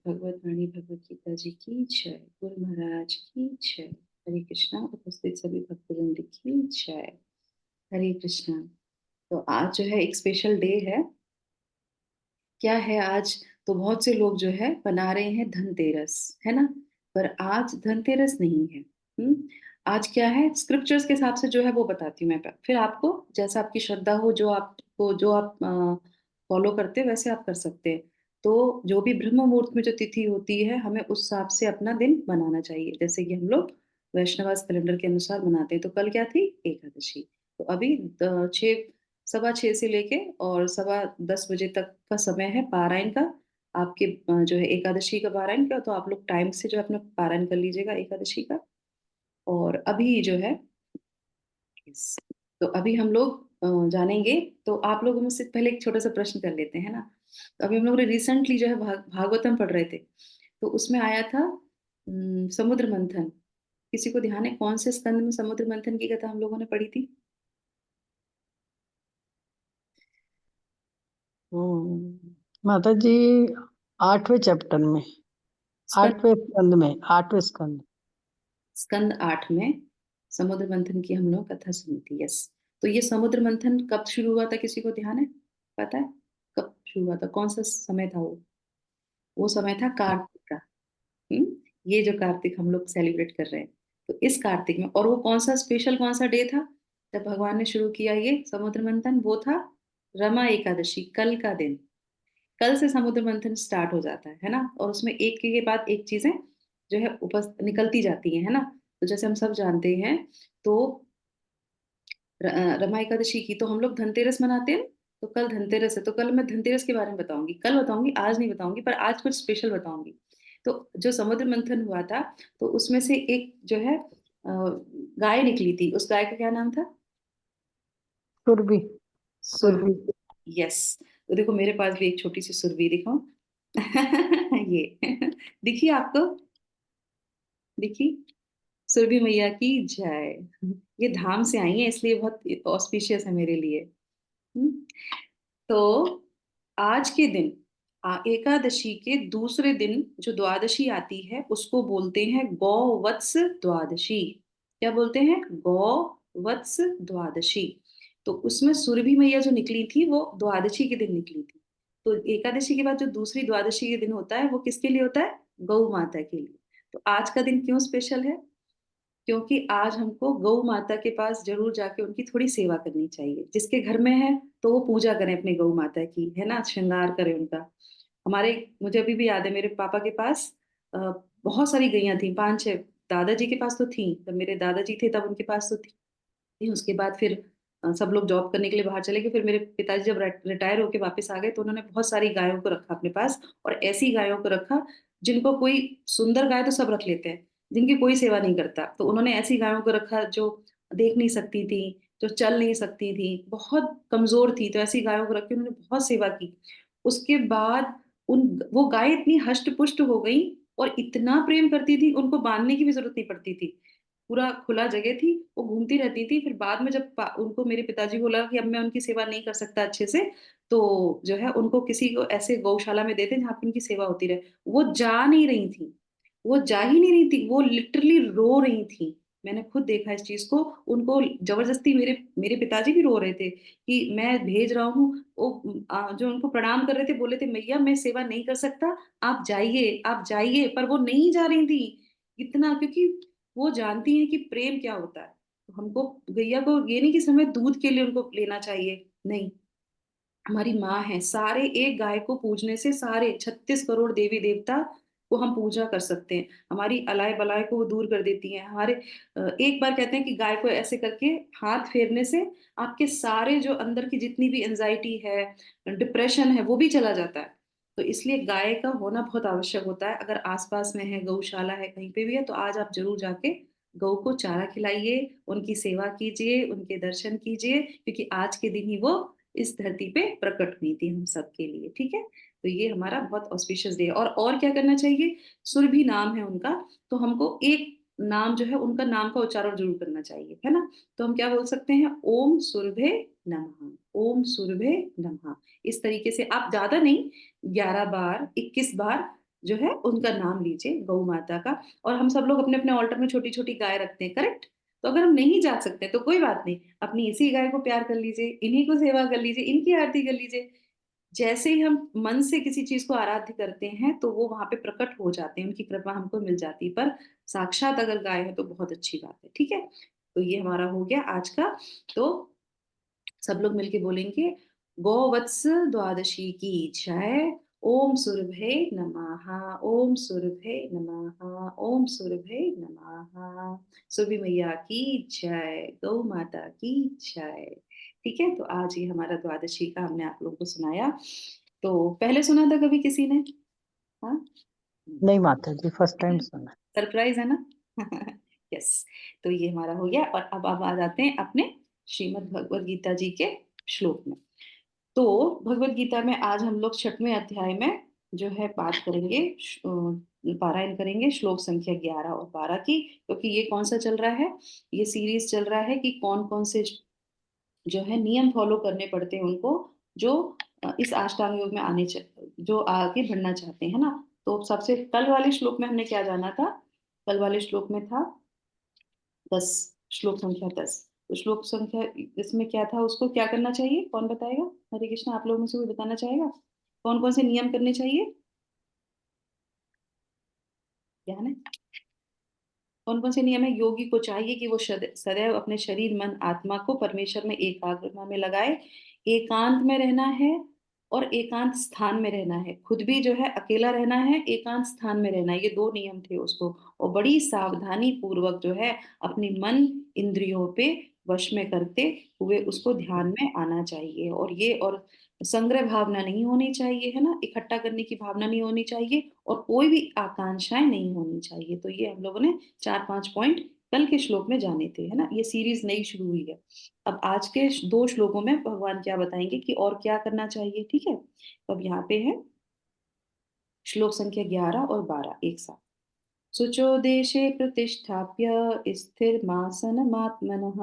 भगवत वाणी भगवत गीता जी की जय। गुरु महाराज की जय। हरे कृष्णा। उपस्थित सभी भक्तवृंद की जय। हरे कृष्णा। तो आज जो है एक स्पेशल डे है। क्या है आज? तो बहुत से लोग जो है बना रहे हैं धनतेरस, है ना। पर आज धनतेरस नहीं है। आज क्या है, स्क्रिप्चर्स के हिसाब से जो है वो बताती हूँ मैं। फिर आपको जैसा आपकी श्रद्धा हो, जो आप फॉलो करते हैं वैसे आप कर सकते हैं। तो जो भी ब्रह्म मुहूर्त में जो तिथि होती है, हमें उस हिसाब से अपना दिन बनाना चाहिए। जैसे कि हम लोग वैष्णवास कैलेंडर के अनुसार मनाते हैं। तो कल क्या थी? एकादशी। तो अभी 6, 6:15 से लेके और 10:15 तक का समय है पारायण का। आपके जो है एकादशी का पारायण का, तो आप लोग टाइम से जो है अपना पारायण कर लीजिएगा एकादशी का। और अभी जो है yes, तो अभी हम लोग जानेंगे। तो आप लोग मुझसे पहले एक छोटा सा प्रश्न कर लेते हैं ना। तो अभी हम लोग ने रिसेंटली जो है भागवतम पढ़ रहे थे। तो उसमें आया था समुद्र मंथन। किसी को ध्यान है कौन से स्कंद में समुद्र मंथन की कथा हम लोगों ने पढ़ी थी? माता जी, 8वें चैप्टर में, स्कंद 8वें स्कंद में। स्कंद 8 में समुद्र मंथन की हम लोग कथा सुनी थी। यस। तो ये समुद्र मंथन कब शुरू हुआ था? किसी को ध्यान है? पता है कब शुरू हुआ था? कौन सा समय था वो समय था कार्तिक का। हम्म ये जो कार्तिक हम लोग सेलिब्रेट कर रहे हैं, तो इस कार्तिक में, और वो कौन सा स्पेशल कौन सा डे था जब भगवान ने शुरू किया ये समुद्र मंथन? वो था रमा एकादशी, कल का दिन। कल से समुद्र मंथन स्टार्ट हो जाता है ना। और उसमें एक के बाद एक चीजें जो है उपस निकलती जाती हैं, है ना। तो जैसे हम सब जानते हैं, तो रमा एकादशी की तो हम लोग धनतेरस मनाते हैं। तो कल धनतेरस है, तो कल मैं धनतेरस के बारे में बताऊंगी। कल बताऊंगी, आज नहीं बताऊंगी, पर आज कुछ स्पेशल बताऊंगी। तो जो समुद्र मंथन हुआ था, तो उसमें से एक जो है गाय निकली थी। उस गाय का क्या नाम था? सुरभि। सुरभि। सुरभि। यस। तो देखो मेरे पास भी एक छोटी सी सुरभि, दिखाओ। ये दिखी आपको? दिखी? सुरभि मैया की जय। ये धाम से आई है, इसलिए बहुत ऑस्पिशियस है मेरे लिए। हम्म, तो आज के दिन एकादशी के दूसरे दिन जो द्वादशी आती है उसको बोलते हैं गौवत्स द्वादशी। क्या बोलते हैं? गौवत्स द्वादशी। तो उसमें सुरभि मैया जो निकली थी वो द्वादशी के दिन निकली थी। तो एकादशी के बाद जो दूसरी द्वादशी के दिन होता है वो किसके लिए होता है? गौ माता के लिए। तो आज का दिन क्यों स्पेशल है? क्योंकि आज हमको गौ माता के पास जरूर जाके उनकी थोड़ी सेवा करनी चाहिए। जिसके घर में है तो वो पूजा करें अपनी गौ माता की, है ना, श्रृंगार करें उनका। हमारे मुझे अभी भी याद है, मेरे पापा के पास अ, बहुत सारी गैयां थी, 5-6। दादाजी के पास तो थी, जब मेरे दादाजी थे तब उनके पास तो थी। उसके बाद फिर सब लोग जॉब करने के लिए बाहर चले गए। फिर मेरे पिताजी जब रिटायर होके वापस आ गए, तो उन्होंने बहुत सारी गायों को रखा अपने पास। और ऐसी गायों को रखा जिनको कोई, सुंदर गाय तो सब रख लेते हैं, जिनकी कोई सेवा नहीं करता। तो उन्होंने ऐसी गायों को रखा जो देख नहीं सकती थी, जो चल नहीं सकती थी, बहुत कमजोर थी। तो ऐसी गायों को रख के उन्होंने बहुत सेवा की। उसके बाद उन वो गाय इतनी हष्ट पुष्ट हो गई और इतना प्रेम करती थी, उनको बांधने की भी जरूरत नहीं पड़ती थी। पूरा खुला जगह थी, वो घूमती रहती थी। फिर बाद में जब उनको मेरे पिताजी को लगा कि अब मैं उनकी सेवा नहीं कर सकता अच्छे से, तो जो है उनको किसी को ऐसे गौशाला में देते जहाँ पे उनकी सेवा होती रहे। वो जा नहीं रही थी, वो जा ही नहीं रही थी, वो लिटरली रो रही थी। मैंने खुद देखा इस चीज को। उनको जबरदस्ती, मेरे मेरे पिताजी भी रो रहे थे कि मैं भेज रहा हूँ। वो जो उनको प्रणाम कर रहे थे, बोले थे मैया मैं सेवा नहीं कर सकता, आप जाइए आप जाइए। पर वो नहीं जा रही थी इतना, क्योंकि वो जानती है कि प्रेम क्या होता है। तो हमको गैया को ये नहीं कि समय दूध के लिए उनको लेना चाहिए, नहीं। हमारी माँ है, सारे एक गाय को पूजने से सारे 36 करोड़ देवी देवता को हम पूजा कर सकते हैं। हमारी अलाय बलाय को वो दूर कर देती हैं हमारे। एक बार कहते हैं कि गाय को ऐसे करके हाथ फेरने से आपके सारे जो अंदर की जितनी भी एंजाइटी है, डिप्रेशन है, वो भी चला जाता है। तो इसलिए गाय का होना बहुत आवश्यक होता है। अगर आसपास में है, गौशाला है, कहीं पे भी है, तो आज आप जरूर जाके गौ को चारा खिलाइए, उनकी सेवा कीजिए, उनके दर्शन कीजिए, क्योंकि आज के दिन ही वो इस धरती पे प्रकट हुई थी हम सबके लिए। ठीक है। तो ये हमारा बहुत ऑस्पिशियस डे है। और क्या करना चाहिए? सुरभि नाम है उनका, तो हमको एक नाम जो है उनका, नाम का उच्चारण जरूर करना चाहिए, है ना। तो हम क्या बोल सकते हैं? ओम सुरभे नमः, ओम सुरभे नमः। इस तरीके से आप ज्यादा नहीं, 11 बार, 21 बार जो है उनका नाम लीजिए, गौ माता का। और हम सब लोग अपने अपने ऑल्टर में छोटी छोटी गाय रखते हैं, करेक्ट? तो अगर हम नहीं जा सकते तो कोई बात नहीं, अपनी इसी गाय को प्यार कर लीजिए, इन्हीं को सेवा कर लीजिए, इनकी आरती कर लीजिए। जैसे ही हम मन से किसी चीज को आराध्य करते हैं तो वो वहां पे प्रकट हो जाते हैं, उनकी कृपा हमको मिल जाती है। पर साक्षात अगर गाय है तो बहुत अच्छी बात है, ठीक है? तो ये हमारा हो गया आज का। तो सब लोग मिलके बोलेंगे, गौवत्स द्वादशी की जय। ओम सुरभे नमः, ओम सुरभे नमः, ओम सुरभे नमः। सुरभि मैया की जय, गौ माता की जय। ठीक है, तो आज ये हमारा द्वादशी का हमने आप लोगों को सुनाया। तो पहले सुना था कभी किसी ने? हाँ, नहीं माता जी, फर्स्ट टाइम सुना। सरप्राइज है ना? यस। तो ये हमारा हो गया, और अब आ जाते हैं अपने श्रीमद् भगवद गीता जी के श्लोक में। तो भगवत गीता में आज हम लोग छठवें अध्याय में जो है बात करेंगे, पारायण करेंगे श्लोक संख्या 11 और 12 की। क्योंकि ये कौन सा चल रहा है, ये सीरीज चल रहा है कि कौन कौन से जो है नियम फॉलो करने पड़ते हैं उनको, जो इस अष्टांग योग में जो आगे बढ़ना चाहते हैं ना। तो सबसे कल वाले श्लोक में हमने क्या जाना था? कल वाले श्लोक में था 10, श्लोक संख्या 10। तो श्लोक संख्या इसमें क्या था, उसको क्या करना चाहिए, कौन बताएगा? हरे कृष्णा, आप लोगों में से कोई बताना चाहेगा कौन कौन से नियम करने चाहिए? ध्यान है? कौन कौन से नियम है? योगी को चाहिए कि वो सदैव अपने शरीर मन आत्मा को परमेश्वर में एकाग्रता में लगाए, एकांत में रहना है और एकांत स्थान में रहना है। खुद भी जो है अकेला रहना है, एकांत स्थान में रहना है, ये दो नियम थे उसको। और बड़ी सावधानी पूर्वक जो है अपनी मन इंद्रियों पे वश में करते हुए उसको ध्यान में आना चाहिए। और संग्रह भावना नहीं होनी चाहिए, है ना, इकट्ठा करने की भावना नहीं होनी चाहिए, और कोई भी आकांक्षाएं नहीं होनी चाहिए। तो ये हम लोगों ने 4-5 पॉइंट कल के श्लोक में जाने थे, है ना। ये सीरीज नई शुरू हुई है। अब आज के 2 श्लोकों में भगवान क्या बताएंगे कि और क्या करना चाहिए, ठीक है? तो अब यहाँ पे है श्लोक संख्या 11 और 12 एक साथ। शुचो देशे प्रतिष्ठाप्य स्थिरमासनमात्मनः,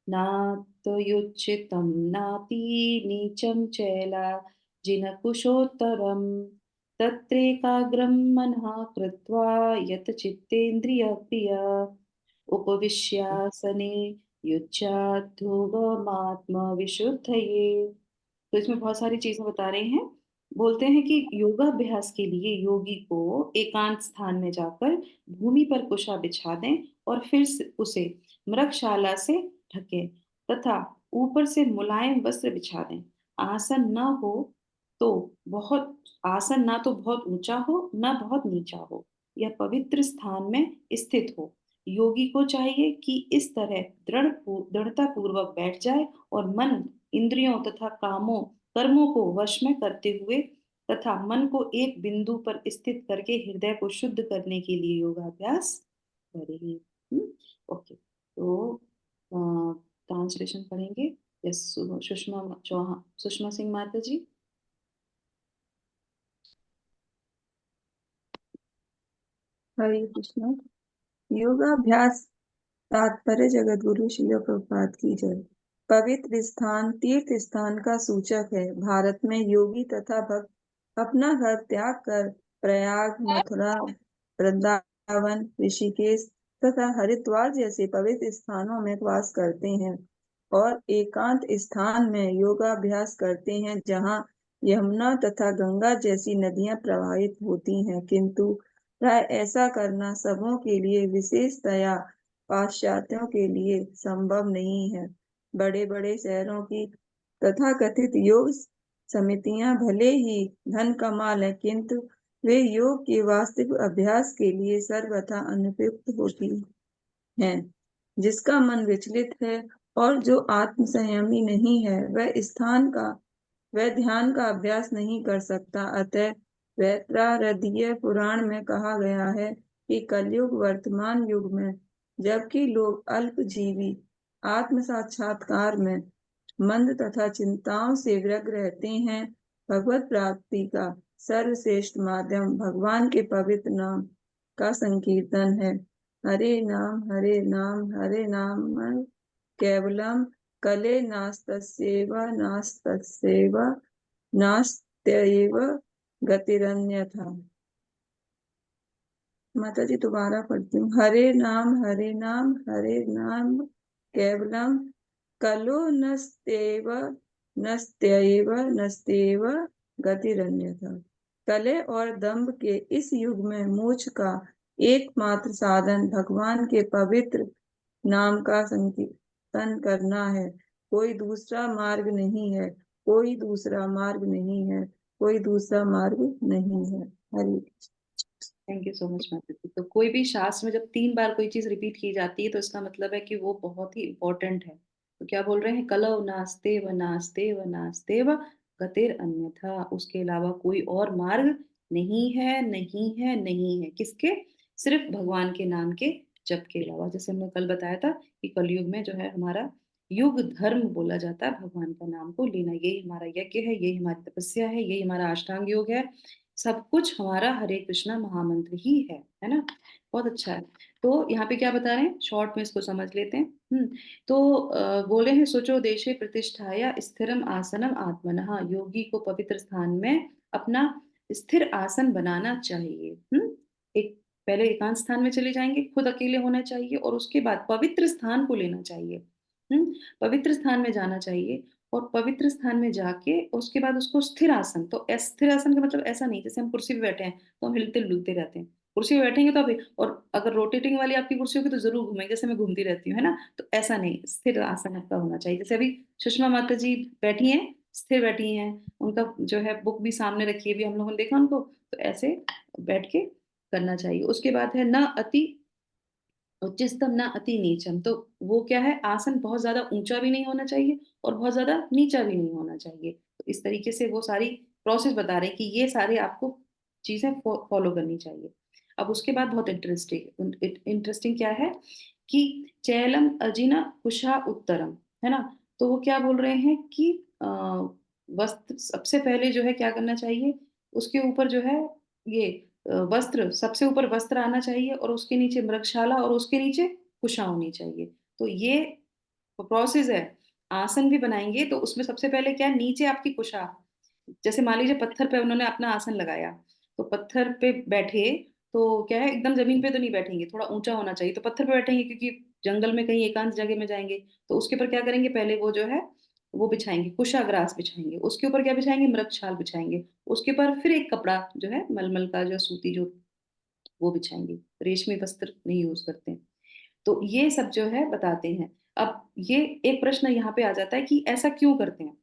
नात्युच्छितं नाति नीचं चैलाजिनकुशोत्तरम्, तत्रैकाग्रं मनः कृत्वा यत चित्तेन्द्रियक्रिया, उपविश्यासने युज्याध्योगमात्मविशुद्धये। तो इसमें बहुत सारी चीजें बता रहे हैं। बोलते हैं कि योगाभ्यास के लिए योगी को एकांत स्थान में जाकर भूमि पर कुशा बिछा दें और फिर उसे मृगशाला से ढकें तथा ऊपर से मुलायम वस्त्र बिछा दें। आसन न हो तो बहुत आसन ना तो बहुत ऊंचा हो न बहुत नीचा हो, यह पवित्र स्थान में स्थित हो। योगी को चाहिए कि इस तरह दृढ़ता पूर्वक बैठ जाए और मन इंद्रियों तथा कर्मों को वश में करते हुए तथा मन को एक बिंदु पर स्थित करके हृदय को शुद्ध करने के लिए योगाभ्यास करें। ओके, तो ट्रांसलेशन पढ़ेंगे। यस, सुषमा चौहान, सुषमा सिंह माता जी। हरे कृष्ण। योगाभ्यास तात्पर्य जगत गुरु श्रील प्रभुपाद की जय। पवित्र स्थान तीर्थ स्थान का सूचक है। भारत में योगी तथा भक्त अपना घर त्याग कर प्रयाग, मथुरा, वृंदावन, ऋषिकेश तथा हरिद्वार जैसे पवित्र स्थानों में वास करते हैं और एकांत स्थान में योगाभ्यास करते हैं जहाँ यमुना तथा गंगा जैसी नदियां प्रवाहित होती हैं। किंतु प्राय ऐसा करना सबों के लिए, विशेषतया पाश्चात्यों के लिए संभव नहीं है। बड़े बड़े शहरों की तथाकथित योग समितियां भले ही धन कमा लें, किंतु वे योग के वास्तविक अभ्यास के लिए सर्वथा अनुपयुक्त होती हैं। जिसका मन विचलित है और जो आत्म संयमी नहीं है, वह ध्यान का अभ्यास नहीं कर सकता। अतः वैत्रारधीय पुराण में कहा गया है कि कलयुग वर्तमान युग में जबकि लोग अल्पजीवी आत्म साक्षात्कार में मंद तथा चिंताओं से व्यग्र रहते हैं, भगवत प्राप्ति का सर्वश्रेष्ठ माध्यम भगवान के पवित्र नाम का संकीर्तन है। हरे नाम हरे नाम केवलम कले नास्तस्यैव नास्तस्यैव नास्त्यैव गतिरन्यथा। माता जी दोबारा पढ़ती हूँ। हरे नाम हरे नाम हरे नाम केवलम कलो नस्तेव नस्त्येव नस्तेव गतिरन्यथा। कले और दंभ के इस युग में मोक्ष का एकमात्र साधन भगवान के पवित्र नाम का संकीर्तन करना है। कोई दूसरा मार्ग नहीं है, कोई दूसरा मार्ग नहीं है, कोई दूसरा मार्ग नहीं है। Hari thank you so much माता जी। तो कोई भी शास्त्र में जब 3 बार कोई चीज रिपीट की जाती है तो इसका मतलब है कि वो बहुत ही इंपॉर्टेंट है। तो क्या बोल रहे हैं, कलौ नास्ते व नास्ते व नास्ते व गतिर अन्यथा, उसके अलावा कोई और मार्ग नहीं है, नहीं है, नहीं है। किसके? सिर्फ भगवान के नाम के जप के अलावा। जैसे हमने कल बताया था कि कलयुग में जो है हमारा युग धर्म बोला जाता है भगवान का नाम को लेना। यही हमारा यज्ञ है, यही हमारी तपस्या है, यही हमारा अष्टांग योग है। सब कुछ हमारा हरे कृष्णा महामंत्र ही है ना। बहुत अच्छा है। तो यहाँ पे क्या बता रहे हैं, शॉर्ट में इसको समझ लेते हैं। तो बोले हैं, सोचो देशे प्रतिष्ठाया स्थिरम आसनम आत्मनः, योगी को पवित्र स्थान में अपना स्थिर आसन बनाना चाहिए। एक पहले एकांत स्थान में चले जाएंगे, खुद अकेले होना चाहिए, और उसके बाद पवित्र स्थान को लेना चाहिए। पवित्र स्थान में जाना चाहिए, और पवित्र स्थान में जाके उसके बाद उसको स्थिर आसन। तो स्थिर आसन का मतलब ऐसा नहीं जैसे हम कुर्सी पे बैठे हैं तो हम हिलते डुलते रहते हैं। कुर्सी पे बैठेंगे तो अभी, और अगर रोटेटिंग वाली आपकी कुर्सी होगी तो जरूर घूमेंगे, जैसे मैं घूमती रहती हूँ, है ना। तो ऐसा नहीं, स्थिर आसन आपका होना चाहिए। जैसे अभी सुषमा माता जी बैठी हैं, स्थिर बैठी हैं, उनका जो है बुक भी सामने रखी है, भी हम लोगों ने देखा उनको। तो ऐसे बैठ के करना चाहिए। उसके बाद है न अति उच्चस्तम ना अति नीचम। तो वो क्या है, आसन बहुत ज्यादा ऊंचा भी नहीं होना चाहिए और बहुत ज्यादा नीचा भी नहीं होना चाहिए। तो इस तरीके से वो सारी प्रोसेस बता रहे हैं कि ये सारे आपको चीजें फॉलो करनी चाहिए। अब उसके बाद बहुत इंटरेस्टिंग इंटरेस्टिंग क्या है कि चैलम अजिना कुशा उत्तरम, है ना। तो वो क्या बोल रहे हैं कि वस्त्र सबसे पहले जो है क्या करना चाहिए, उसके ऊपर जो है ये वस्त्र, सबसे ऊपर वस्त्र आना चाहिए, और उसके नीचे मृगशाला, और उसके नीचे कुशा होनी चाहिए। तो ये प्रोसेस है। आसन भी बनाएंगे तो उसमें सबसे पहले क्या है, नीचे आपकी कुशा। जैसे मान लीजिए पत्थर पे उन्होंने अपना आसन लगाया, तो पत्थर पे बैठे, तो क्या है, एकदम जमीन पे तो नहीं बैठेंगे, थोड़ा ऊंचा होना चाहिए। तो पत्थर पे बैठेंगे क्योंकि जंगल में कहीं एकांत जगह में जाएंगे। तो उसके ऊपर क्या करेंगे, पहले वो जो है वो बिछाएंगे, कुशाग्रास बिछाएंगे। उसके ऊपर क्या बिछाएंगे, मृगछाल बिछाएंगे। उसके ऊपर फिर एक कपड़ा जो है मलमल का, जो सूती, जो वो बिछाएंगे। रेशमी वस्त्र नहीं यूज करते हैं। तो ये सब जो है बताते हैं। अब ये एक प्रश्न यहाँ पे आ जाता है कि ऐसा क्यों करते हैं।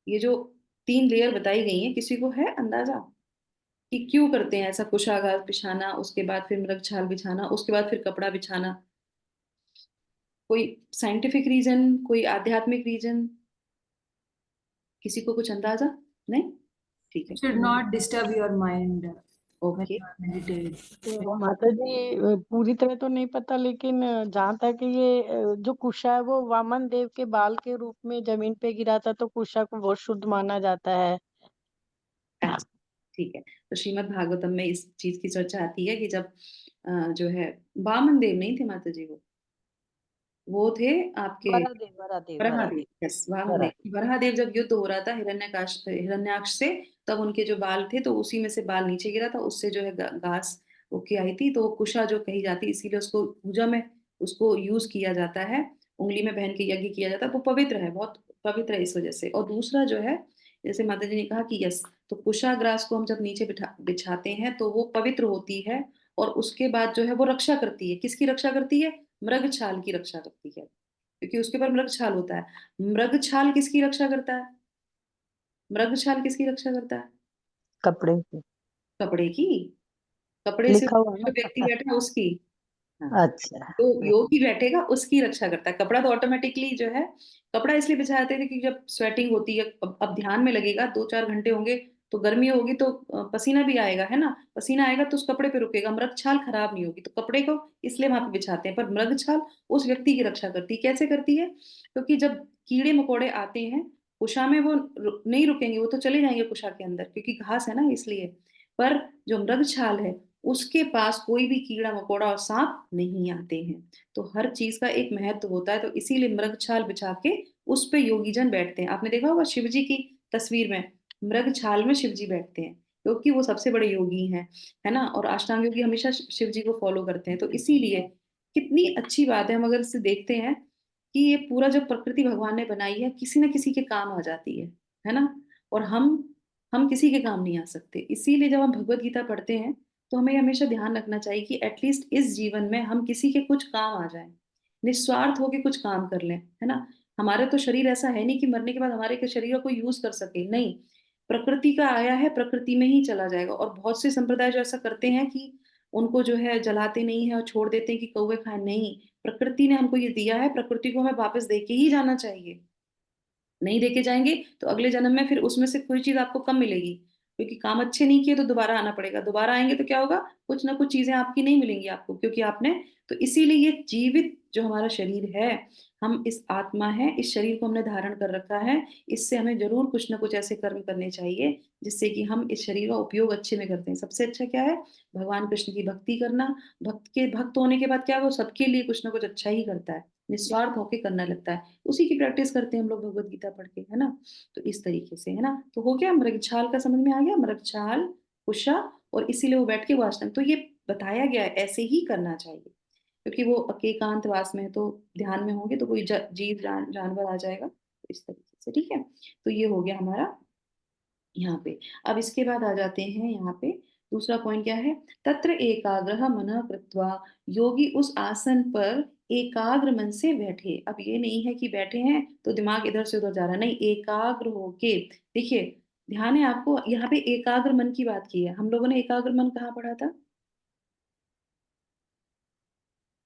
ये जो 3 लेयर बताई गई हैं, किसी को है अंदाजा कि क्यों करते हैं ऐसा, कुशागार बिछाना, उसके बाद फिर मृगछाल बिछाना, उसके बाद फिर कपड़ा बिछाना। कोई साइंटिफिक रीजन, कोई आध्यात्मिक रीजन, किसी को कुछ अंदाजा? नहीं? ठीक है। Should not disturb your mind when okay. you are meditating. तो माता जी पूरी तरह तो नहीं पता, लेकिन जहाँ तक ये जो कुशा है वो वामन देव के बाल के रूप में जमीन पे गिरा था, तो कुशा को बहुत शुद्ध माना जाता है। अच्छा, ठीक है। तो श्रीमद् भागवतम में इस चीज की चर्चा आती है कि जब जो है वामन देव नहीं थे माता जी, वो थे आपके वरादेव वरादेव वराहदेव। वरादेव यस, वामदेव। वरादेव। वराहदेव जब युद्ध हो रहा था हिरण्याक्ष से, तब उनके जो बाल थे तो उसी में से बाल नीचे गिरा था, उससे जो है घास उगके आई थी। तो वो कुशा जो कही जाती, इसीलिए उसको पूजा में उसको यूज किया जाता है, उंगली में पहन के यज्ञ किया जाता है। वो पवित्र है, बहुत पवित्र है इस वजह से। और दूसरा जो है, जैसे माता जी ने कहा कि यस, तो कुशा ग्रास को हम जब नीचे बिछाते हैं तो वो पवित्र होती है। और उसके बाद जो है वो रक्षा करती है, किसकी रक्षा करती है, मृग छाल की रक्षा करती है, क्योंकि उसके ऊपर मृग छाल होता है। मृग छाल किसकी रक्षा करता है, मृग छाल किसकी रक्षा करता है? कपड़े की कपड़े की। कपड़े से लिखा हुआ जो व्यक्ति ना। बैठा है उसकी। हाँ। अच्छा। तो योगी बैठेगा उसकी रक्षा करता है। कपड़ा तो ऑटोमेटिकली जो है, कपड़ा इसलिए बिछाते थे कि जब स्वेटिंग होती है, अब ध्यान में लगेगा, 2-4 घंटे होंगे, तो गर्मी होगी तो पसीना भी आएगा, है ना। पसीना आएगा तो उस कपड़े पे रुकेगा, मृग छाल खराब नहीं होगी, तो कपड़े को इसलिए वहां पे बिछाते हैं। पर मृग छाल उस व्यक्ति की रक्षा करती है। कैसे करती है, क्योंकि जब कीड़े मकोड़े आते हैं कुशा में, वो नहीं रुकेंगे, वो तो चले जाएंगे कुशा के अंदर, क्योंकि घास है ना इसलिए। पर जो मृग छाल है, उसके पास कोई भी कीड़ा मकोड़ा और सांप नहीं आते हैं। तो हर चीज का एक महत्व होता है, तो इसीलिए मृगछाल बिछा के उस पे योगी जन बैठते हैं। आपने देखा होगा शिव जी की तस्वीर में, मृगछाल में शिव जी बैठते हैं। क्योंकि वो सबसे बड़े योगी हैं, है ना। और अष्टांग योगी हमेशा शिव जी को फॉलो करते हैं, तो इसीलिए कितनी अच्छी बात है। हम अगर इसे देखते हैं कि ये पूरा जो प्रकृति भगवान ने बनाई है किसी ना किसी के काम आ जाती है ना। और हम किसी के काम नहीं आ सकते। इसीलिए जब हम भगवत गीता पढ़ते हैं तो हमें हमेशा ध्यान रखना चाहिए कि एटलीस्ट इस जीवन में हम किसी के कुछ काम आ जाएं, निस्वार्थ होके कुछ काम कर लें, है ना। हमारे तो शरीर ऐसा है नहीं कि मरने के बाद हमारे के शरीर का कोई यूज कर सके, नहीं। प्रकृति का आया है, प्रकृति में ही चला जाएगा। और बहुत से संप्रदाय जो ऐसा करते हैं कि उनको जो है जलाते नहीं है और छोड़ देते हैं कि कौवे खाए, नहीं। प्रकृति ने हमको ये दिया है, प्रकृति को हमें वापस दे के ही जाना चाहिए। नहीं देके जाएंगे तो अगले जन्म में फिर उसमें से कोई चीज आपको कम मिलेगी, क्योंकि काम अच्छे नहीं किए तो दोबारा आना पड़ेगा। दोबारा आएंगे तो क्या होगा, कुछ ना कुछ चीजें आपकी नहीं मिलेंगी आपको, क्योंकि आपने। तो इसीलिए ये जीवित जो हमारा शरीर है, हम इस आत्मा है, इस शरीर को हमने धारण कर रखा है। इससे हमें जरूर कुछ ना कुछ ऐसे कर्म करने चाहिए जिससे कि हम इस शरीर का उपयोग अच्छे में करते हैं। सबसे अच्छा क्या है, भगवान कृष्ण की भक्ति करना। भक्त होने के बाद क्या, वो सबके लिए कुछ ना कुछ अच्छा ही करता है, निस्वार्थ होके करना लगता है। उसी की प्रैक्टिस करते हैं हम लोग भगवत गीता पढ़ के, है ना। तो इस तरीके से, है ना। तो हो गया, मृगछाल का समझ में आ गया, मृगछाल, उषा। और इसीलिए वो बैठ के वो आसन, तो ये बताया गया है ऐसे ही करना चाहिए, क्योंकि वो एकांत वास में है, तो ध्यान में होंगे तो कोई जीव जानवर आ जाएगा, तो इस तरीके से, ठीक है। तो ये हो गया हमारा यहाँ पे। अब इसके बाद आ जाते हैं यहाँ पे, दूसरा पॉइंट क्या है, तत्र एकाग्रह मनः कृत्वा, योगी उस आसन पर एकाग्र मन से बैठे। अब ये नहीं है कि बैठे हैं तो दिमाग इधर से उधर जा रहा है, नहीं, एकाग्र होके। देखिए, ध्यान है आपको, यहाँ पे एकाग्र मन की बात की है। हम लोगों ने एकाग्र मन कहाँ पढ़ा था,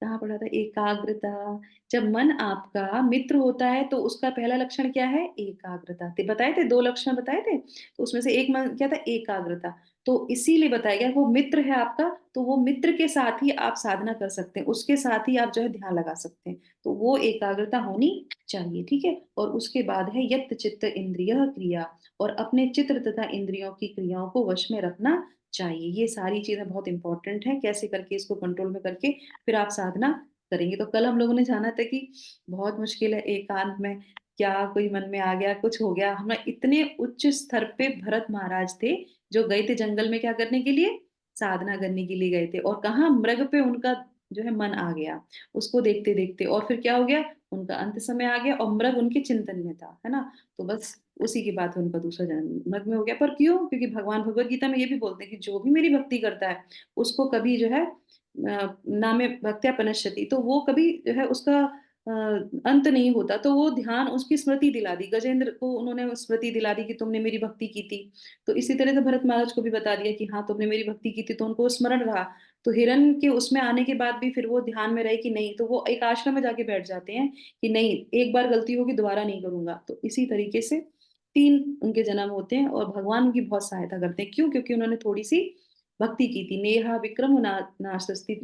कहाँ पढ़ा था, एकाग्रता। जब मन आपका मित्र होता है तो उसका पहला लक्षण क्या है, एकाग्रता। ते बताए थे, दो लक्षण बताए थे, तो उसमें से एक मन क्या था, एकाग्रता। तो इसीलिए बताया गया, वो मित्र है आपका, तो वो मित्र के साथ ही आप साधना कर सकते हैं, उसके साथ ही आप जो है ध्यान लगा सकते हैं। तो वो एकाग्रता होनी चाहिए, ठीक है। और उसके बाद है यत चित्त इंद्रिय क्रिया, और अपने चित्र तथा इंद्रियों की क्रियाओं को वश में रखना चाहिए। ये सारी चीजें बहुत इंपॉर्टेंट है, कैसे करके इसको कंट्रोल में करके फिर आप साधना करेंगे। तो कल हम लोगों ने जाना था कि बहुत मुश्किल है एकांत में, क्या कोई मन में आ गया, कुछ हो गया। हमें इतने उच्च स्तर पे भरत महाराज थे जो गए थे जंगल में क्या करने के लिए, साधना करने के लिए गए थे। और कहाँ मृग पे उनका जो है मन आ गया, उसको देखते देखते, और फिर क्या हो गया, उनका अंत समय आ गया और मृग उनके चिंतन में था, है ना। तो बस उसी के बाद उनका दूसरा जन्म मृग में हो गया। पर क्यों, क्योंकि भगवान भगवत गीता में ये भी बोलते हैं कि जो भी मेरी भक्ति करता है उसको कभी जो है नामे भक्त्या पनश्यति, तो वो कभी जो है उसका अंत नहीं होता। तो वो ध्यान, उसकी स्मृति दिला दी, गजेंद्र को उन्होंने स्मृति दिला दी कि तुमने मेरी भक्ति की थी। तो इसी तरह से भरत महाराज को भी बता दिया कि हाँ तुमने मेरी भक्ति की थी, तो उनको स्मरण रहा। तो हिरण के उसमें आने के बाद भी फिर वो ध्यान में रहे कि नहीं, तो वो एक आश्रम में जाके बैठ जाते हैं कि नहीं, एक बार गलती होगी दोबारा नहीं करूंगा। तो इसी तरीके से तीन उनके जन्म होते हैं और भगवान उनकी बहुत सहायता करते हैं। क्यों, क्योंकि उन्होंने थोड़ी सी भक्ति की थी। नेहा विक्रम नास्ति,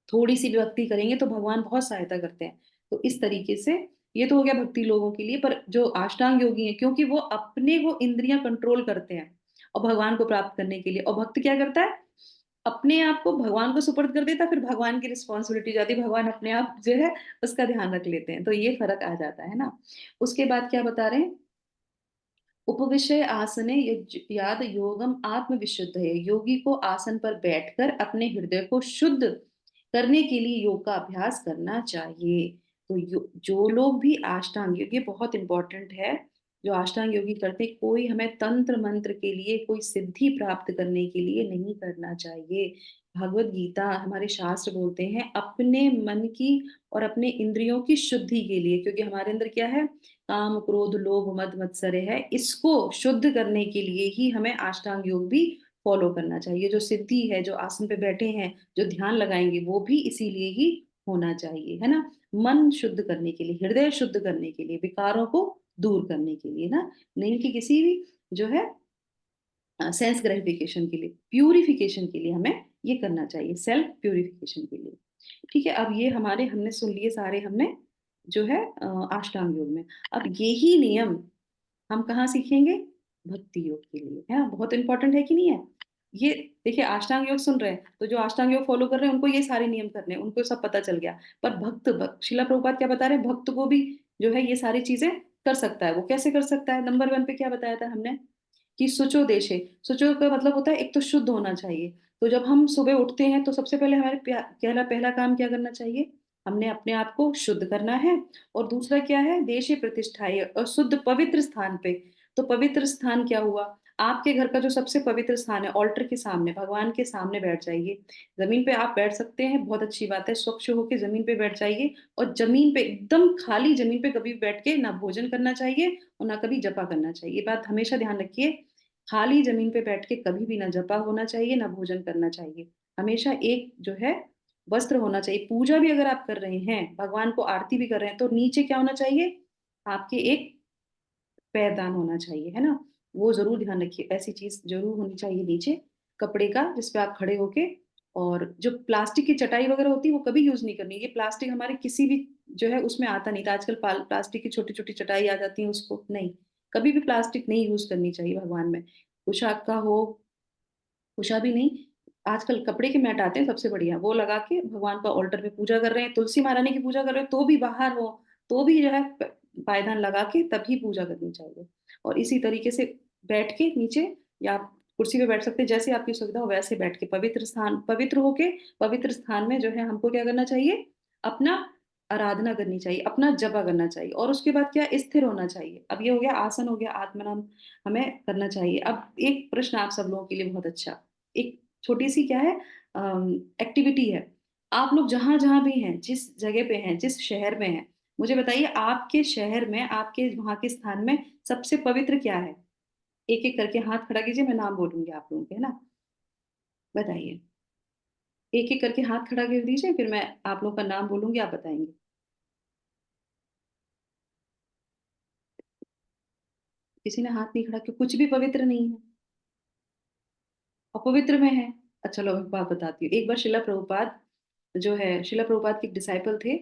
थोड़ी सी भी भक्ति करेंगे तो भगवान बहुत सहायता करते हैं। तो इस तरीके से ये तो हो गया भक्ति लोगों के लिए। पर जो अष्टांग योगी हैं, क्योंकि वो अपने वो इंद्रियां कंट्रोल करते हैं और भगवान को प्राप्त करने के लिए, और भक्त क्या करता है, अपने आप को भगवान को सुपर्द कर देता, फिर भगवान की रिस्पॉन्सिबिलिटी जाती है, भगवान अपने आप जो है उसका ध्यान रख लेते हैं। तो ये फर्क आ जाता है ना। उसके बाद क्या बता रहे हैं, उपविषय आसने याद योगम आत्म विशुद्ध है, योगी को आसन पर बैठकर अपने हृदय को शुद्ध करने के लिए योग का अभ्यास करना चाहिए। तो जो लोग भी अष्टांग योग, ये बहुत इंपॉर्टेंट है, जो अष्टांग योगी करते, कोई हमें तंत्र मंत्र के लिए, कोई सिद्धि प्राप्त करने के लिए नहीं करना चाहिए। भगवत गीता, हमारे शास्त्र बोलते हैं अपने मन की और अपने इंद्रियों की शुद्धि के लिए, क्योंकि हमारे अंदर क्या है, काम क्रोध लोभ मद मत्सर है, इसको शुद्ध करने के लिए ही हमें अष्टांग योग भी फॉलो करना चाहिए। जो सिद्धि है, जो आसन पे बैठे हैं, जो ध्यान लगाएंगे, वो भी इसीलिए ही होना चाहिए, है ना। मन शुद्ध करने के लिए, हृदय शुद्ध करने के लिए, विकारों को दूर करने के लिए ना, नहीं कि किसी भी जो है सेंस ग्रेटिफिकेशन के लिए, प्यूरिफिकेशन के लिए हमें ये करना चाहिए, सेल्फ प्यूरिफिकेशन के लिए। ठीक है, अब ये हमारे हमने सुन लिए सारे, हमने जो है अष्टांग योग में। अब यही नियम हम कहाँ सीखेंगे, भक्ति योग के लिए, है ना। बहुत इंपॉर्टेंट है कि नहीं है ये। देखिए, अष्टांग योग सुन रहे हैं तो जो अष्टांग योग फॉलो कर रहे हैं उनको ये सारे नियम करने हैं, उनको सब पता चल गया। पर शिला प्रभुपाद क्या बता रहे हैं, भक्त को भी जो है ये सारी चीजें कर सकता है। वो कैसे कर सकता है, नंबर 1 पे क्या बताया था हमने, कि शुचो देशे, शुचो का मतलब होता है एक तो शुद्ध होना चाहिए। तो जब हम सुबह उठते हैं तो सबसे पहले हमारे पहला पहला काम क्या करना चाहिए, हमने अपने आप को शुद्ध करना है। और दूसरा क्या है, देशे प्रतिष्ठाय, और शुद्ध पवित्र स्थान पे। तो पवित्र स्थान क्या हुआ, आपके घर का जो सबसे पवित्र स्थान है, ऑल्टर के सामने, भगवान के सामने बैठ जाइए। जमीन पे आप बैठ सकते हैं, बहुत अच्छी बात है, स्वच्छ होके जमीन पे बैठ जाइए। और जमीन पे, एकदम खाली जमीन पे कभी बैठ के ना भोजन करना चाहिए और ना कभी जपा करना चाहिए। ये बात हमेशा ध्यान रखिए, खाली जमीन पे बैठ के कभी भी ना जपा होना चाहिए ना भोजन करना चाहिए। हमेशा एक जो है वस्त्र होना चाहिए। पूजा भी अगर आप कर रहे हैं, भगवान को आरती भी कर रहे हैं, तो नीचे क्या होना चाहिए, आपके एक पैरदान होना चाहिए, है ना। वो जरूर ध्यान रखिए, ऐसी चीज जरूर होनी चाहिए नीचे, कपड़े का, जिसपे आप खड़े होके। और जो प्लास्टिक की चटाई वगैरह होती है वो कभी यूज नहीं करनी। ये प्लास्टिक हमारे किसी भी जो है उसमें आता नहीं था, आजकल प्लास्टिक की छोटी छोटी चटाई आ जाती है, उसको नहीं, कभी भी प्लास्टिक नहीं यूज करनी चाहिए भगवान में। पोशाक का हो, उषा भी नहीं, आजकल कपड़े के मैट आते हैं सबसे बढ़िया, वो लगा के भगवान का ऑल्टर पे पूजा कर रहे हैं, तुलसी महारानी की पूजा कर रहे हैं, तो भी बाहर हो, तो भी जो है पायदान लगा के तभी पूजा करनी चाहिए। और इसी तरीके से बैठ के नीचे, या आप कुर्सी पे बैठ सकते हैं, जैसे आपकी सुविधा हो वैसे बैठ के पवित्र स्थान, पवित्र होके पवित्र स्थान में जो है हमको क्या करना चाहिए, अपना आराधना करनी चाहिए, अपना जपा करना चाहिए। और उसके बाद क्या, स्थिर होना चाहिए। अब ये हो गया आसन, हो गया आत्मनाम, हमें करना चाहिए। अब एक प्रश्न आप सब लोगों के लिए बहुत अच्छा, एक छोटी सी क्या है एक्टिविटी है। आप लोग जहां जहां भी हैं, जिस जगह पे हैं, जिस शहर में हैं, मुझे बताइए आपके शहर में, आपके वहां के स्थान में सबसे पवित्र क्या है। एक एक करके हाथ खड़ा कीजिए, मैं नाम बोलूंगी आप लोगों के, है ना। बताइए, एक एक करके हाथ खड़ा कर दीजिए, फिर मैं आप लोगों का नाम बोलूंगी, आप बताएंगे। किसी ने हाथ नहीं खड़ा किया, कुछ भी पवित्र नहीं है, अपवित्र में है। अच्छा लो, एक बात बताती हूँ। एक बार शिला प्रभुपाद जो है, शिला प्रभुपाद के एक डिसाइपल थे,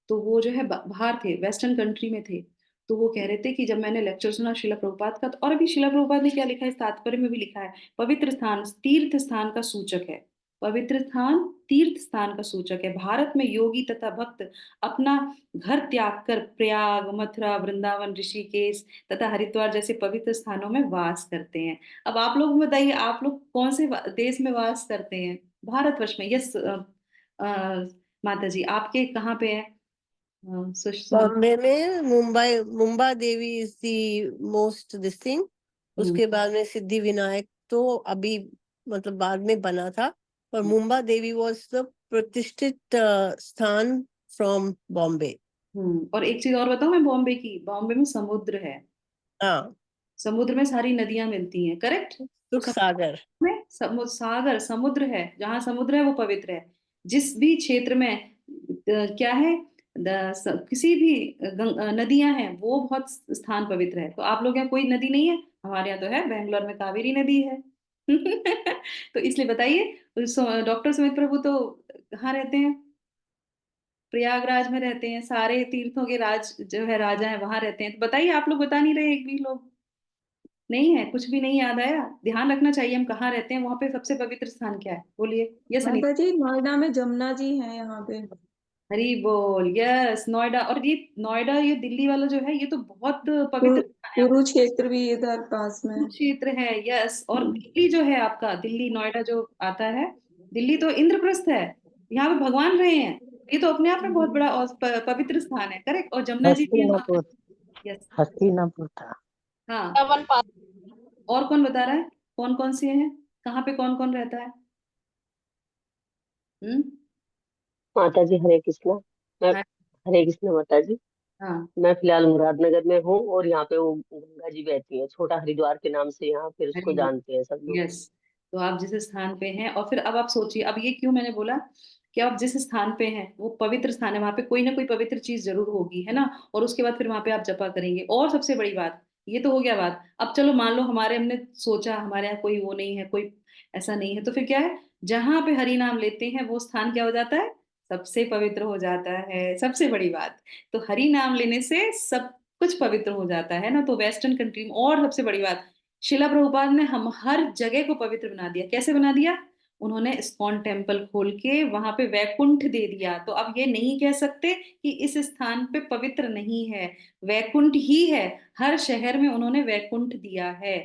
तो वो जो है बाहर थे, वेस्टर्न कंट्री में थे। तो वो कह रहे थे कि जब मैंने लेक्चर सुना शिला प्रभुपाद का, तो और अभी शिला प्रभुपाद ने क्या लिखा है, इस तात्पर्य में भी लिखा है, पवित्र स्थान तीर्थ स्थान का सूचक है। पवित्र स्थान तीर्थ स्थान का सूचक है। भारत में योगी तथा भक्त अपना घर त्याग कर प्रयाग, मथुरा, वृंदावन, ऋषिकेश तथा हरिद्वार जैसे पवित्र स्थानों में वास करते हैं। अब आप लोग बताइए, आप लोग कौन से देश में वास करते हैं, भारतवर्ष में। यस माता जी, आपके कहाँ पे है सुमन। बॉम्बे में Mumbai, Mumba Devi is the most this thing. Hmm, उसके बाद में सिद्धि विनायक तो अभी मतलब बाद में बना था, पर मुंबा देवी वाज द प्रतिष्ठित स्थान फ्रॉम बॉम्बे। और एक चीज और बताऊं मैं बॉम्बे की, बॉम्बे में समुद्र है, हाँ, समुद्र में सारी नदियां मिलती हैं, करेक्ट। तो सुख सागर। में समुद्र, सागर, समुद्र है, जहां समुद्र है वो पवित्र है। जिस भी क्षेत्र में क्या है, किसी भी नदियां हैं, वो बहुत स्थान पवित्र है। तो आप लोग यहाँ कोई नदी नहीं है, हमारे यहाँ तो है, बेंगलोर में कावेरी नदी है। तो इसलिए बताइए, डॉक्टर सुमित प्रभु तो कहाँ रहते हैं, प्रयागराज में रहते हैं, सारे तीर्थों के राज जो है राजा है वहां रहते हैं। तो बताइए, आप लोग बता नहीं रहे, एक भी लोग नहीं है, कुछ भी नहीं याद आया। ध्यान रखना चाहिए हम कहाँ रहते हैं, वहां पे सबसे पवित्र स्थान क्या है, बोलिए। यस अनिता। माता जी, नोएडा में जमुना जी हैं यहाँ पे। हरी बोल, यस नोएडा। और ये नोएडा, ये दिल्ली वाला जो है, ये तो बहुत पवित्र स्थान है आपका, कुरुक्षेत्र भी इधर पास में है। क्षेत्र है। यस, और दिल्ली जो है आपका, दिल्ली नोएडा जो आता है, दिल्ली तो इंद्रप्रस्थ है, यहाँ पे भगवान रहे हैं। ये तो अपने आप में बहुत बड़ा और पवित्र स्थान है, करेक्ट। और जमुना जी भी है वहाँ हस्तिनापुर, पे। यस, हस्तिनापुर था। हाँ। और कौन बता रहा है, कौन कौन से हैं, कहाँ पे कौन कौन रहता है। हम्म। माता जी हरे कृष्णा। मैं हाँ, हरे कृष्णा माता जी। हाँ, मैं फिलहाल मुरादनगर में हूँ और यहाँ पे वो गंगा जी बहती है, छोटा हरिद्वार के नाम से यहाँ फिर उसको अरे जानते हैं सब लोग। यस। तो आप जिस स्थान पे हैं, और फिर अब आप सोचिए, अब ये क्यों मैंने बोला कि आप जिस स्थान पे हैं वो पवित्र स्थान है, वहां पे कोई ना कोई पवित्र चीज जरूर होगी, है ना। और उसके बाद फिर वहां पे आप जपा करेंगे। और सबसे बड़ी बात, ये तो हो गया बात। अब चलो मान लो हमारे, हमने सोचा हमारे यहाँ कोई वो नहीं है, कोई ऐसा नहीं है, तो फिर क्या है, जहां पे हरि नाम लेते हैं वो स्थान क्या हो जाता है, सबसे पवित्र हो जाता है। सबसे बड़ी बात, तो हरि नाम लेने से सब कुछ पवित्र हो जाता है ना। तो वेस्टर्न कंट्री में, और सबसे बड़ी बात, शिला प्रभुपाद ने हम हर जगह को पवित्र बना दिया। कैसे बना दिया, उन्होंने इस्कॉन टेम्पल खोल के वहां पे वैकुंठ दे दिया। तो अब ये नहीं कह सकते कि इस स्थान पे पवित्र नहीं है, वैकुंठ ही है। हर शहर में उन्होंने वैकुंठ दिया है।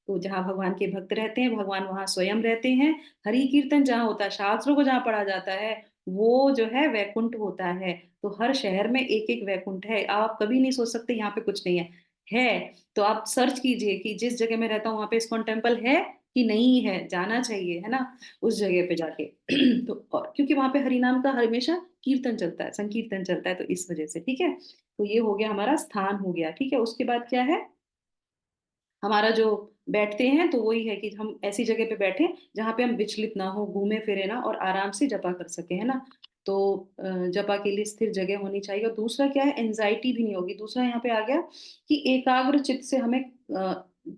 तो जहाँ भगवान के भक्त रहते हैं भगवान वहां स्वयं रहते हैं। हरि कीर्तन जहाँ होता है, शास्त्रों को जहाँ पढ़ा जाता है, वो जो है वैकुंठ होता है। तो हर शहर में एक एक वैकुंठ है। आप कभी नहीं सोच सकते यहाँ पे कुछ नहीं है। है तो आप सर्च कीजिए कि जिस जगह मैं रहता हूँ वहां पे इस्कॉन टेम्पल है कि नहीं है, जाना चाहिए, है ना, उस जगह पे जाके। तो और क्योंकि वहां पे हरि नाम का हमेशा कीर्तन चलता है, संकीर्तन चलता है, तो इस वजह से। ठीक है, तो ये हो गया हमारा स्थान हो गया। ठीक है, उसके बाद क्या है हमारा जो बैठते हैं, तो वही है कि हम ऐसी जगह पे बैठे जहाँ पे हम विचलित ना हो, घूमे फिरे ना, और आराम से जपा कर सके, है ना। तो जपा के लिए स्थिर जगह होनी चाहिए। और दूसरा क्या है, एंजाइटी भी नहीं होगी। दूसरा यहाँ पे आ गया कि एकाग्र चित्त से हमें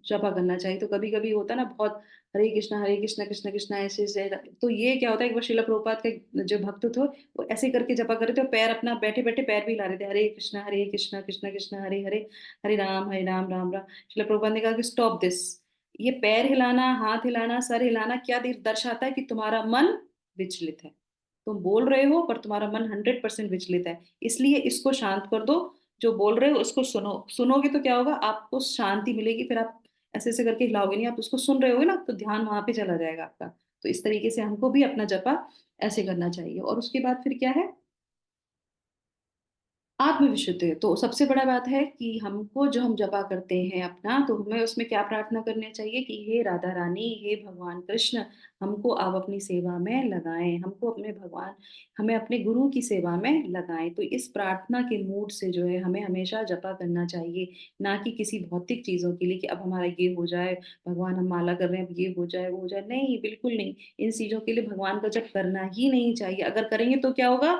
जपा करना चाहिए। तो कभी कभी होता है ना बहुत, हरे कृष्णा कृष्ण कृष्णा ऐसे तो ये क्या होता है, एक बार श्रील प्रभुपाद के जो भक्त थे वो ऐसे करके जपा कर रहे थे, और पैर अपना बैठे बैठे पैर भी हिला रहे थे, हरे कृष्णा कृष्ण कृष्ण हरे हरे, हरे राम राम राम। श्रील प्रभुपाद ने कहा कि स्टॉप दिस। ये पैर हिलाना, हाथ हिलाना, सर हिलाना क्या दर्शाता है कि तुम्हारा मन विचलित है। तुम बोल रहे हो पर तुम्हारा मन 100% विचलित है, इसलिए इसको शांत कर दो। जो बोल रहे हो उसको सुनो। सुनोगे तो क्या होगा, आपको शांति मिलेगी। फिर आप ऐसे ऐसे करके हिलाओगे नहीं, आप उसको सुन रहे होगे ना, तो ध्यान वहां पे चला जाएगा आपका। तो इस तरीके से हमको भी अपना जपा ऐसे करना चाहिए। और उसके बाद फिर क्या है, आत्मविशुद्धि। तो सबसे बड़ा बात है कि हमको जो हम जपा करते हैं अपना, तो हमें उसमें क्या प्रार्थना करनी चाहिए कि हे राधा रानी, हे भगवान कृष्ण, हमको आप अपनी सेवा में लगाएं, हमको अपने भगवान, हमें अपने गुरु की सेवा में लगाएं। तो इस प्रार्थना के मूड से जो है हमें हमेशा जपा करना चाहिए, ना कि किसी भौतिक चीजों के लिए कि अब हमारा ये हो जाए, भगवान हम माला कर रहे हैं, अब ये हो जाए वो हो जाए। नहीं, बिल्कुल नहीं। इन चीजों के लिए भगवान का जप करना ही नहीं चाहिए। अगर करेंगे तो क्या होगा,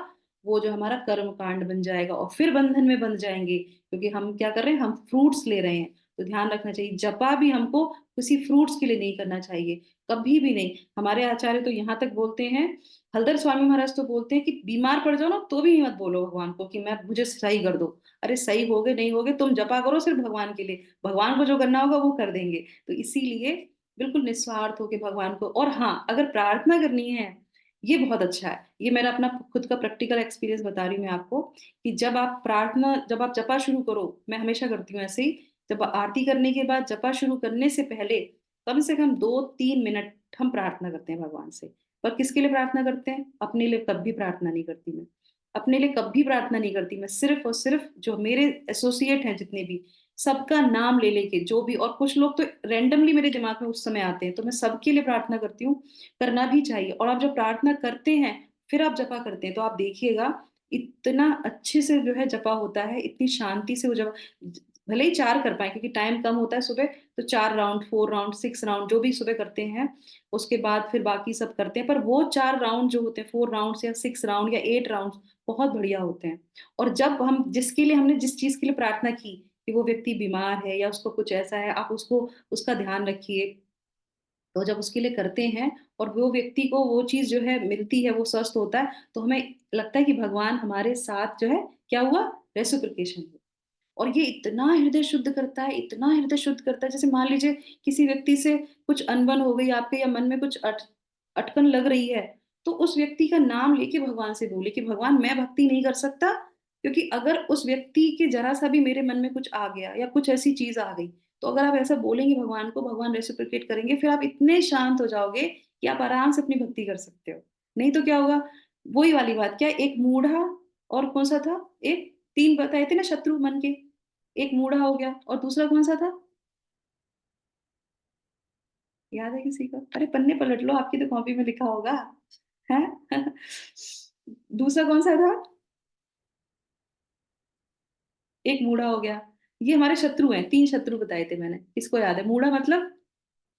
वो जो हमारा कर्म कांड बन जाएगा और फिर बंधन में बंध जाएंगे, क्योंकि हम क्या कर रहे हैं, हम फ्रूट्स ले रहे हैं। तो ध्यान रखना चाहिए, जपा भी हमको किसी फ्रूट्स के लिए नहीं करना चाहिए, कभी भी नहीं। हमारे आचार्य तो यहाँ तक बोलते हैं, हलदर स्वामी महाराज तो बोलते हैं कि बीमार पड़ जाओ ना तो भी मत बोलो भगवान को कि मैं मुझे सही कर दो। अरे सही हो गए नहीं हो गए, तुम जपा करो सिर्फ भगवान के लिए, भगवान को जो करना होगा वो कर देंगे। तो इसीलिए बिल्कुल निस्वार्थ होकर भगवान को। और हाँ, अगर प्रार्थना करनी है, ये बहुत अच्छा है, ये मेरा अपना खुद का प्रैक्टिकल एक्सपीरियंस बता रही हूँ मैं आपको, कि जब आप जपा शुरू करो, मैं हमेशा करती हूँ ऐसे ही, जब आरती करने के बाद जपा शुरू करने से पहले कम से कम 2-3 मिनट हम प्रार्थना करते हैं भगवान से। पर किसके लिए प्रार्थना करते हैं, अपने लिए कभी प्रार्थना नहीं करती मैं। अपने लिए कभी प्रार्थना नहीं करती मैं, सिर्फ और सिर्फ जो मेरे एसोसिएट हैं जितने भी, सबका नाम ले लेके जो भी। और कुछ लोग तो रैंडमली मेरे दिमाग में उस समय आते हैं, तो मैं सबके लिए प्रार्थना करती हूँ। करना भी चाहिए। और आप जब प्रार्थना करते हैं फिर आप जपा करते हैं, तो आप देखिएगा इतना अच्छे से जो है जपा होता है, इतनी शांति से वो जब, भले ही 4 कर पाए क्योंकि टाइम कम होता है सुबह, तो 4 राउंड, 4 राउंड, 6 राउंड जो भी सुबह करते हैं, उसके बाद फिर बाकी सब करते हैं। पर वो 4 राउंड जो होते हैं, 4 राउंड या 6 राउंड या 8 राउंड, बहुत बढ़िया होते हैं। और जब हम जिसके लिए, हमने जिस चीज के लिए प्रार्थना की, कि वो व्यक्ति बीमार है या उसको कुछ ऐसा है, आप उसको उसका ध्यान रखिए। तो जब उसके लिए करते हैं और वो व्यक्ति को वो चीज जो है मिलती है, वो स्वस्थ होता है, तो हमें लगता है कि भगवान हमारे साथ जो है क्या हुआ, रेसिप्रोकेशन हुआ। और ये इतना हृदय शुद्ध करता है, इतना हृदय शुद्ध करता है। जैसे मान लीजिए किसी व्यक्ति से कुछ अनबन हो गई आपके, या मन में कुछ अटकन लग रही है, तो उस व्यक्ति का नाम लेके भगवान से बोले कि भगवान मैं भक्ति नहीं कर सकता, क्योंकि अगर उस व्यक्ति के जरा सा भी मेरे मन में कुछ आ गया या कुछ ऐसी चीज आ गई, तो अगर आप ऐसा बोलेंगे भगवान को, भगवान रेसिप्रोकेट करेंगे, फिर आप इतने शांत हो जाओगे कि आप आराम से अपनी भक्ति कर सकते हो। नहीं तो क्या होगा, वही वाली बात, क्या एक मूढ़ा, और कौन सा था, एक, 3 बताए थे ना शत्रु मन के, एक मूढ़ा हो गया और दूसरा कौन सा था, याद है किसी को? अरे पन्ने पलट लो, आपकी तो कॉपी में लिखा होगा है। दूसरा कौन सा था, एक मूढ़ा हो गया। ये हमारे शत्रु हैं, 3 शत्रु बताए थे मैंने। किसको याद है, मूढ़ा मतलब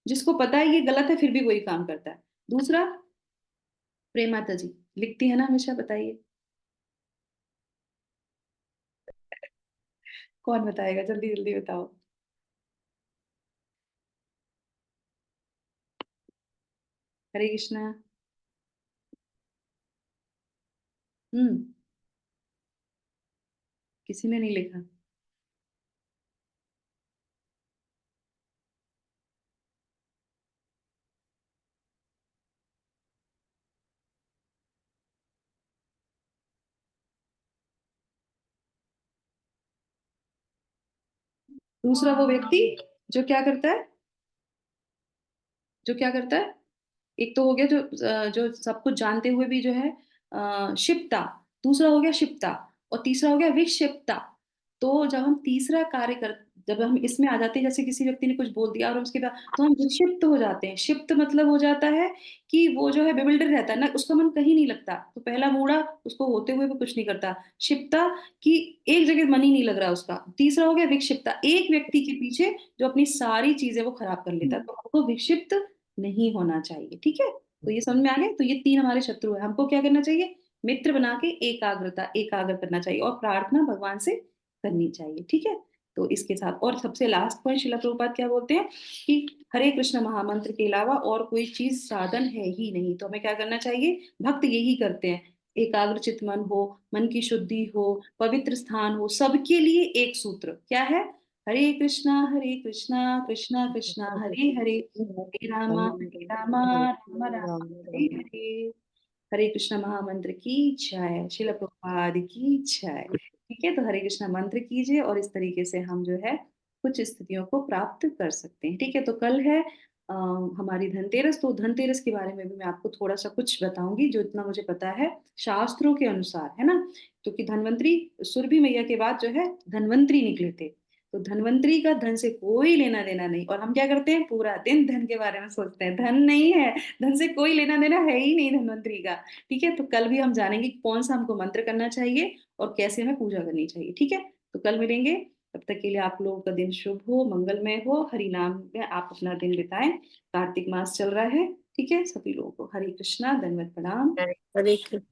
जिसको पता है ये गलत है फिर भी वही काम करता है। दूसरा, प्रेम माता जी लिखती है ना हमेशा, बताइए कौन बताएगा, जल्दी जल्दी बताओ। हरे कृष्णा। हम्म, किसी ने नहीं लिखा। दूसरा वो व्यक्ति जो क्या करता है, जो क्या करता है, एक तो हो गया जो सब कुछ जानते हुए भी जो है क्षिप्ता, दूसरा हो गया क्षिप्ता, और तीसरा हो गया विक्षिप्ता। तो जब हम इसमें आ जाते हैं, जैसे किसी व्यक्ति ने कुछ बोल दिया और उसके बाद तो हम विक्षिप्त हो जाते हैं। क्षिप्त मतलब हो जाता है कि वो जो है बेविल्डर रहता है ना, उसका मन कहीं नहीं लगता। तो पहला मूढ़ा, उसको होते हुए भी कुछ नहीं करता। क्षिप्ता कि एक जगह मन ही नहीं लग रहा उसका। तीसरा हो गया विक्षिप्ता, एक व्यक्ति के पीछे जो अपनी सारी चीजें वो खराब कर लेता है। तो हमको विक्षिप्त नहीं होना चाहिए, ठीक है। तो ये समझ में आ गया। तो ये 3 हमारे शत्रु है, हमको क्या करना चाहिए, मित्र बना के एकाग्र करना चाहिए और प्रार्थना भगवान से करनी चाहिए, ठीक है। तो इसके साथ और सबसे लास्ट पॉइंट शिला प्रभुपाद क्या बोलते हैं कि हरे कृष्ण महामंत्र के अलावा और कोई चीज साधन है ही नहीं। तो हमें क्या करना चाहिए, भक्त यही करते हैं, एकाग्रचित मन हो, मन की शुद्धि हो, पवित्र स्थान हो, सबके लिए एक सूत्र क्या है, हरे कृष्णा कृष्णा कृष्णा हरे हरे, हरे रामा राम राम हरे हरे। हरे कृष्ण महामंत्र की जय, शिल प्रभुपाद की जय। ठीक है, तो हरे कृष्ण मंत्र कीजिए और इस तरीके से हम जो है कुछ स्थितियों को प्राप्त कर सकते हैं। ठीक है, तो कल है हमारी धनतेरस। तो धनतेरस के बारे में भी मैं आपको थोड़ा सा कुछ बताऊंगी, जो इतना मुझे पता है शास्त्रों के अनुसार, है ना। क्योंकि धनवंतरी सुरभि मैया के बाद जो है धनवंतरी निकले थे। तो धनवंतरी का धन से कोई लेना देना नहीं, और हम क्या करते हैं, पूरा दिन धन के बारे में सोचते हैं। धन नहीं है, धन से कोई लेना देना है ही नहीं धनवंतरी का। ठीक है, तो कल भी हम जानेंगे कि कौन सा हमको मंत्र करना चाहिए और कैसे हमें पूजा करनी चाहिए। ठीक है, तो कल मिलेंगे। तब तक के लिए आप लोगों का दिन शुभ हो, मंगलमय हो, हरि नाम में आप अपना दिन बिताएं। कार्तिक मास चल रहा है। ठीक है, सभी लोगों को हरे कृष्णा, दंडवत प्रणाम। हरे कृष्ण।